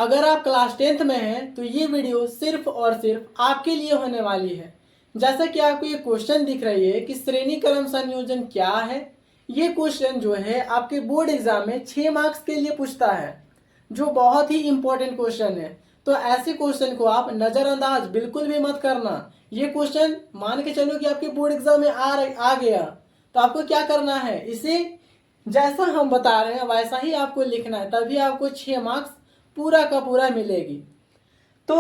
अगर आप class 10th में हैं तो ये वीडियो सिर्फ और सिर्फ आपके लिए होने वाली है। जैसा कि आपको ये क्वेश्चन दिख रही है कि श्रेणी क्रम संयोजन क्या है। ये क्वेश्चन जो है आपके बोर्ड एग्जाम में 6 मार्क्स के लिए पूछता है, जो बहुत ही इंपॉर्टेंट क्वेश्चन है। तो ऐसे क्वेश्चन को आप नज़रअंदाज बिल्कुल भी मत करना। ये क्वेश्चन मान के चलो कि आपके बोर्ड एग्जाम में आ गया, तो आपको क्या करना है, इसे जैसा हम बता रहे हैं वैसा ही आपको लिखना है, तभी आपको 6 मार्क्स पूरा का पूरा मिलेगी। तो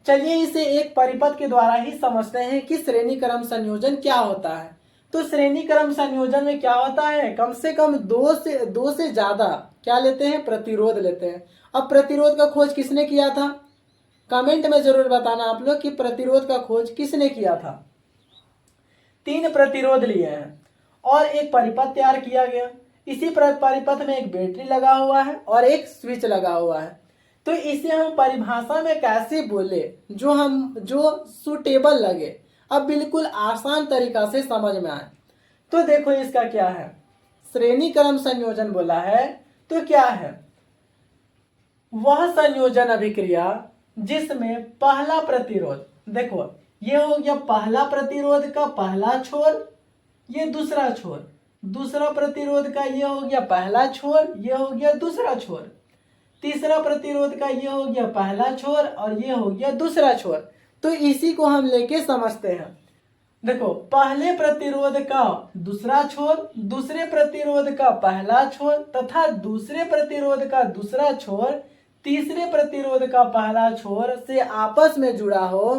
चलिए इसे एक परिपथ के द्वारा ही समझते हैं कि श्रेणी क्रम संयोजन क्या होता है। तो श्रेणी क्रम संयोजन में क्या होता है, कम से कम दो से ज्यादा क्या लेते हैं, प्रतिरोध लेते हैं। अब प्रतिरोध का खोज किसने किया था, कमेंट में जरूर बताना आप लोग कि प्रतिरोध का खोज किसने किया था। 3 प्रतिरोध लिए हैं और एक परिपथ तैयार किया गया। इसी परिपथ में एक बैटरी लगा हुआ है और एक स्विच लगा हुआ है। तो इसे हम परिभाषा में कैसे बोले जो सुटेबल लगे, अब बिल्कुल आसान तरीका से समझ में आए। तो देखो इसका क्या है, श्रेणी क्रम संयोजन बोला है तो क्या है, वह संयोजन अभिक्रिया जिसमें पहला प्रतिरोध, देखो ये हो गया पहला प्रतिरोध का पहला छोर, ये दूसरा छोर, दूसरा प्रतिरोध का ये हो गया पहला छोर, ये हो गया दूसरा छोर, तीसरा प्रतिरोध का ये हो गया पहला छोर और ये हो गया दूसरा छोर। तो इसी को हम लेके समझते हैं। देखो पहले प्रतिरोध का दूसरा छोर, दूसरे प्रतिरोध का पहला छोर तथा दूसरे प्रतिरोध का दूसरा छोर तीसरे प्रतिरोध का पहला छोर से आपस में जुड़ा हो,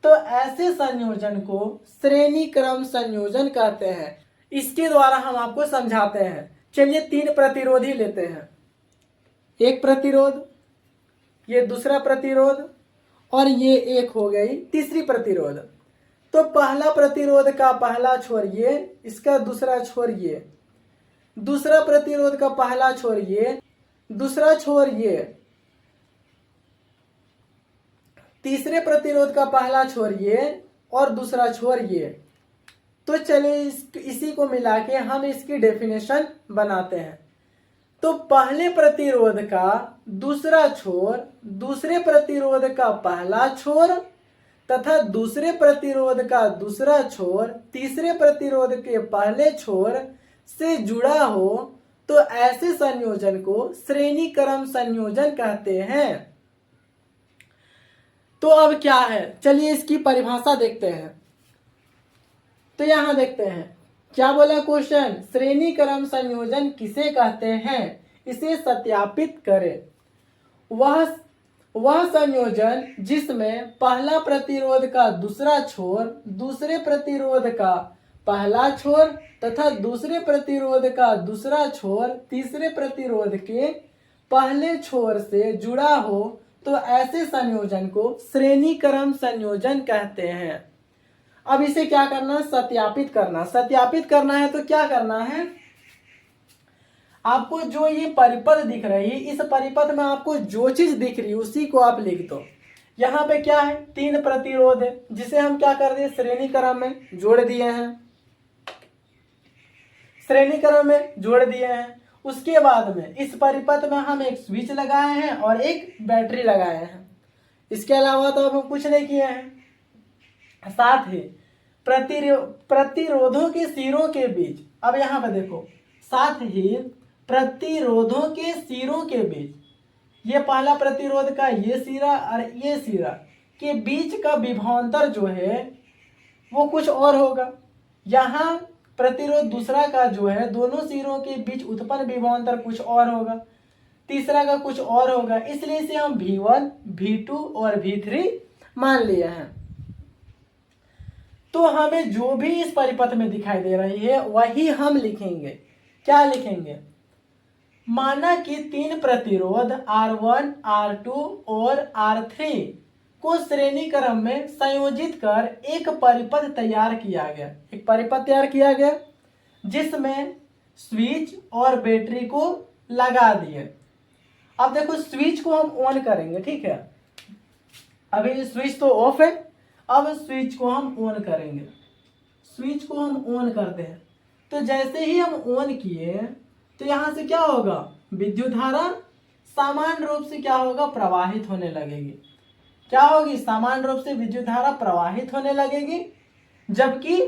तो ऐसे संयोजन को श्रेणी क्रम संयोजन कहते हैं। इसके द्वारा हम आपको समझाते हैं। चलिए 3 प्रतिरोध ही लेते हैं, एक प्रतिरोध, ये दूसरा प्रतिरोध और ये एक हो गई तीसरी प्रतिरोध। तो पहला प्रतिरोध का पहला छोर ये, इसका दूसरा छोर ये, दूसरा प्रतिरोध का पहला छोर ये, दूसरा छोर ये, तीसरे प्रतिरोध का पहला छोर ये और दूसरा छोर ये। तो चलिए इसी को मिला के हम इसकी डेफिनेशन बनाते हैं। तो पहले प्रतिरोध का दूसरा छोर, दूसरे प्रतिरोध का पहला छोर तथा दूसरे प्रतिरोध का दूसरा छोर तीसरे प्रतिरोध के पहले छोर से जुड़ा हो, तो ऐसे संयोजन को श्रेणी क्रम संयोजन कहते हैं। तो अब क्या है, चलिए इसकी परिभाषा देखते हैं। तो यहां देखते हैं क्या बोला क्वेश्चन, श्रेणी क्रम संयोजन किसे कहते हैं, इसे सत्यापित करें। वह संयोजन जिसमें पहला प्रतिरोध का दूसरा छोर, दूसरे प्रतिरोध का पहला छोर तथा दूसरे प्रतिरोध का दूसरा छोर तीसरे प्रतिरोध के पहले छोर से जुड़ा हो, तो ऐसे संयोजन को श्रेणी क्रम संयोजन कहते हैं। अब इसे क्या करना, सत्यापित करना। सत्यापित करना है तो क्या करना है, आपको जो ये परिपथ दिख रही है, इस परिपथ में आपको जो चीज दिख रही है उसी को आप लिख दो। यहाँ पे क्या है, 3 प्रतिरोध है जिसे हम क्या कर दिए, श्रेणी क्रम में जोड़ दिए हैं, श्रेणी क्रम में जोड़ दिए हैं। उसके बाद में इस परिपथ में हम एक स्विच लगाए हैं और एक बैटरी लगाए हैं। इसके अलावा तो अब हम कुछ नहीं किए हैं। साथ ही प्रतिरोधों के सिरों के बीच, अब यहाँ पे देखो, साथ ही प्रतिरोधों के सिरों के बीच, ये पहला प्रतिरोध का ये सिरा और ये सिरा के बीच का विभवांतर जो है वो कुछ और होगा। यहाँ प्रतिरोध दूसरा का जो है दोनों सिरों के बीच उत्पन्न विभवांतर कुछ और होगा, तीसरा का कुछ और होगा। इसलिए इसे हम V1, V2 और V3 मान लिए हैं। तो हमें जो भी इस परिपथ में दिखाई दे रही है वही हम लिखेंगे। क्या लिखेंगे, माना कि 3 प्रतिरोध R1, R2 और R3 को श्रेणी क्रम में संयोजित कर एक परिपथ तैयार किया गया। एक परिपथ तैयार किया गया जिसमें स्विच और बैटरी को लगा दिए। अब देखो स्विच को हम ऑन करेंगे, ठीक है, अभी स्विच तो ऑफ है, अब स्विच को हम ऑन करेंगे। स्विच को हम ऑन करते हैं तो जैसे ही हम ऑन किए तो यहां से क्या होगा, विद्युत धारा समान रूप से क्या होगा, प्रवाहित होने लगेगी। क्या होगी, समान रूप से विद्युत धारा प्रवाहित होने लगेगी, जबकि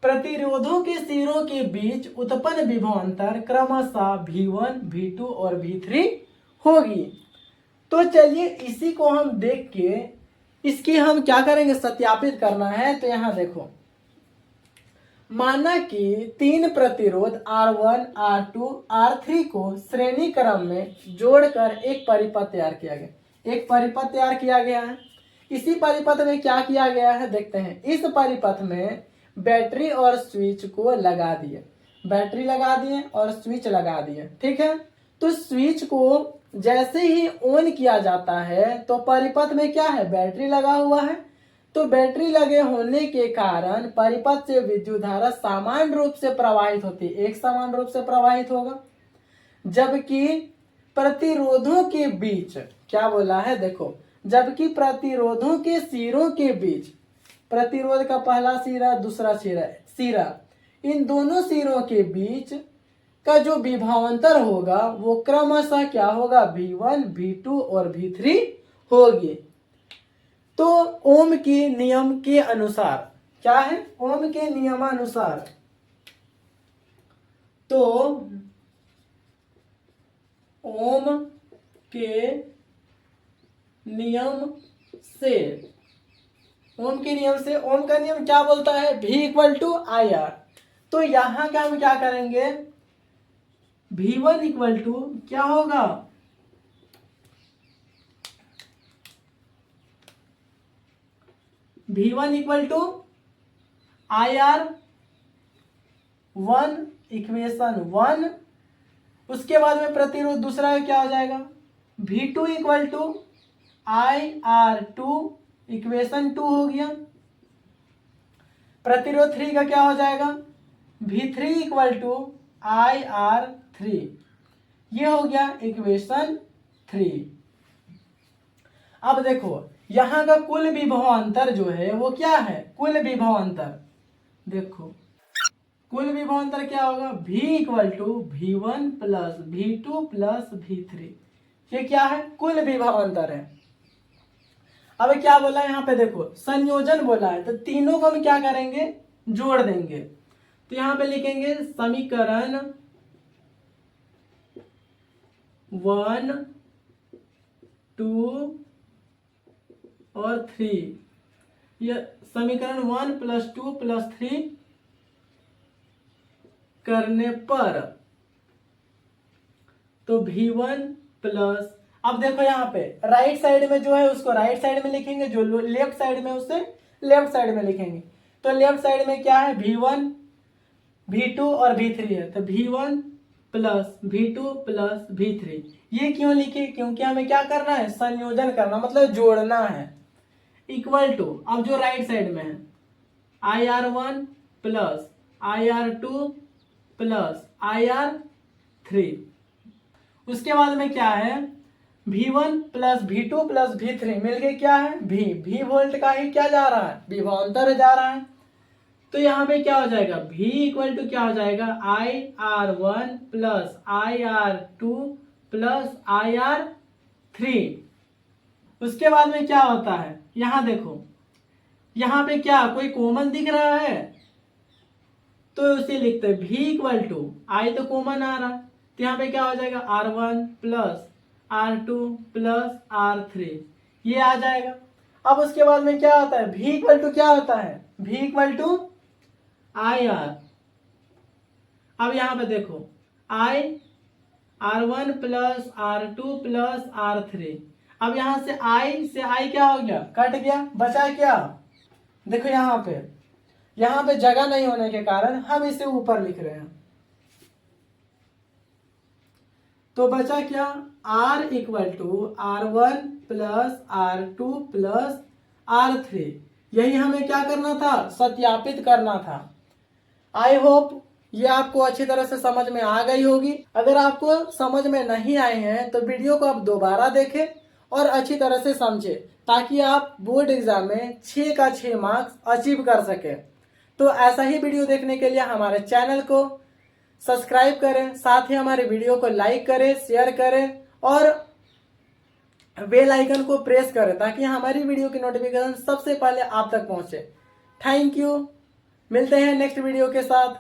प्रतिरोधों के सिरों के बीच उत्पन्न विभवांतर क्रमशः V1, V2 और V3 होगी। तो चलिए इसी को हम देख के इसकी हम क्या करेंगे, सत्यापित करना है। तो यहां देखो, माना कि तीन प्रतिरोध R1, R2, R3 को श्रेणी क्रम में जोड़कर एक परिपथ तैयार किया गया। एक परिपथ तैयार किया गया है। इसी परिपथ में क्या किया गया है, देखते हैं। इस परिपथ में बैटरी और स्विच को लगा दिए, बैटरी लगा दिए और स्विच लगा दिए, ठीक है। तो स्विच को जैसे ही ऑन किया जाता है तो परिपथ में क्या है, बैटरी लगा हुआ है। तो बैटरी लगे होने के कारण परिपथ से विद्युत धारा समान रूप से प्रवाहित होती है, एक समान रूप से प्रवाहित होगा। जबकि प्रतिरोधों के बीच क्या बोला है, देखो, जबकि प्रतिरोधों के सिरों के बीच, प्रतिरोध का पहला सिरा दूसरा सिरा, इन दोनों सिरों के बीच का जो विभवांतर होगा वो क्रमशः क्या होगा, V1, V2 और V3 होगी। तो ओम के नियम के अनुसार क्या है, ओम के नियमानुसार, तो ओम के नियम से, ओम के नियम से, ओम का नियम क्या बोलता है, V = IR। तो यहां का हम क्या करेंगे, V1 क्या होगा, V1 IR1 इक्वेशन 1। उसके बाद में प्रतिरोध दूसरा क्या हो जाएगा, V2 IR2 इक्वेशन 2 हो गया। प्रतिरोध 3 का क्या हो जाएगा, V3 IR3, ये हो गया इक्वेशन 3। अब देखो यहां का कुल विभवांतर जो है वो क्या है, कुल विभवांतर, देखो कुल विभवांतर क्या होगा, V V1 plus V2 plus V3, ये क्या है, कुल विभवांतर है। अब क्या बोला है यहाँ पे, देखो संयोजन बोला है, तो तीनों को हम क्या करेंगे, जोड़ देंगे। तो यहाँ पे लिखेंगे समीकरण 1, 2 और 3, यह समीकरण 1 प्लस 2 प्लस 3 करने पर तो V1 प्लस, अब देखो यहाँ पे राइट साइड में जो है उसको राइट साइड में लिखेंगे, जो लेफ्ट साइड में उससे लेफ्ट साइड में लिखेंगे। तो लेफ्ट साइड में क्या है, V1, V2 और V3 है, तो V1 plus V2 plus V3। ये क्यों लिखे, क्योंकि हमें क्या करना है, संयोजन करना, मतलब जोड़ना है। इक्वल टू, अब जो राइट साइड में है IR1 plus IR2 plus IR3। उसके बाद में क्या है, V1 plus V2 plus V3 मिलके क्या है, V वोल्ट का ही क्या जा रहा है, विभवांतर जा रहा है। तो यहाँ पे क्या हो जाएगा, V क्या हो जाएगा, IR1 plus IR2 plus IR3। उसके बाद में क्या होता है, यहाँ देखो, यहाँ पे क्या कोई कॉमन दिख रहा है, तो उसे लिखते हैं V I तो कॉमन आ रहा है, तो यहाँ पे क्या हो जाएगा, R1 plus R2 plus R3, ये आ जाएगा। अब उसके बाद में क्या होता है, V क्या होता है, V IR। अब यहाँ पे देखो R1 plus R2 plus R3। अब यहाँ से I क्या हो गया, कट गया, बचा क्या, देखो यहाँ पे जगह नहीं होने के कारण हम इसे ऊपर लिख रहे हैं। तो बचा क्या, R R1 plus R2 plus R3। यही हमें क्या करना था, सत्यापित करना था। आई होप ये आपको अच्छी तरह से समझ में आ गई होगी। अगर आपको समझ में नहीं आए हैं तो वीडियो को आप दोबारा देखें और अच्छी तरह से समझें, ताकि आप बोर्ड एग्जाम में 6 का 6 मार्क्स अचीव कर सकें। तो ऐसा ही वीडियो देखने के लिए हमारे चैनल को सब्सक्राइब करें, साथ ही हमारे वीडियो को लाइक करें, शेयर करें और बेल आइकन को प्रेस करें ताकि हमारी वीडियो की नोटिफिकेशन सबसे पहले आप तक पहुंचे। Thank you. मिलते हैं नेक्स्ट वीडियो के साथ।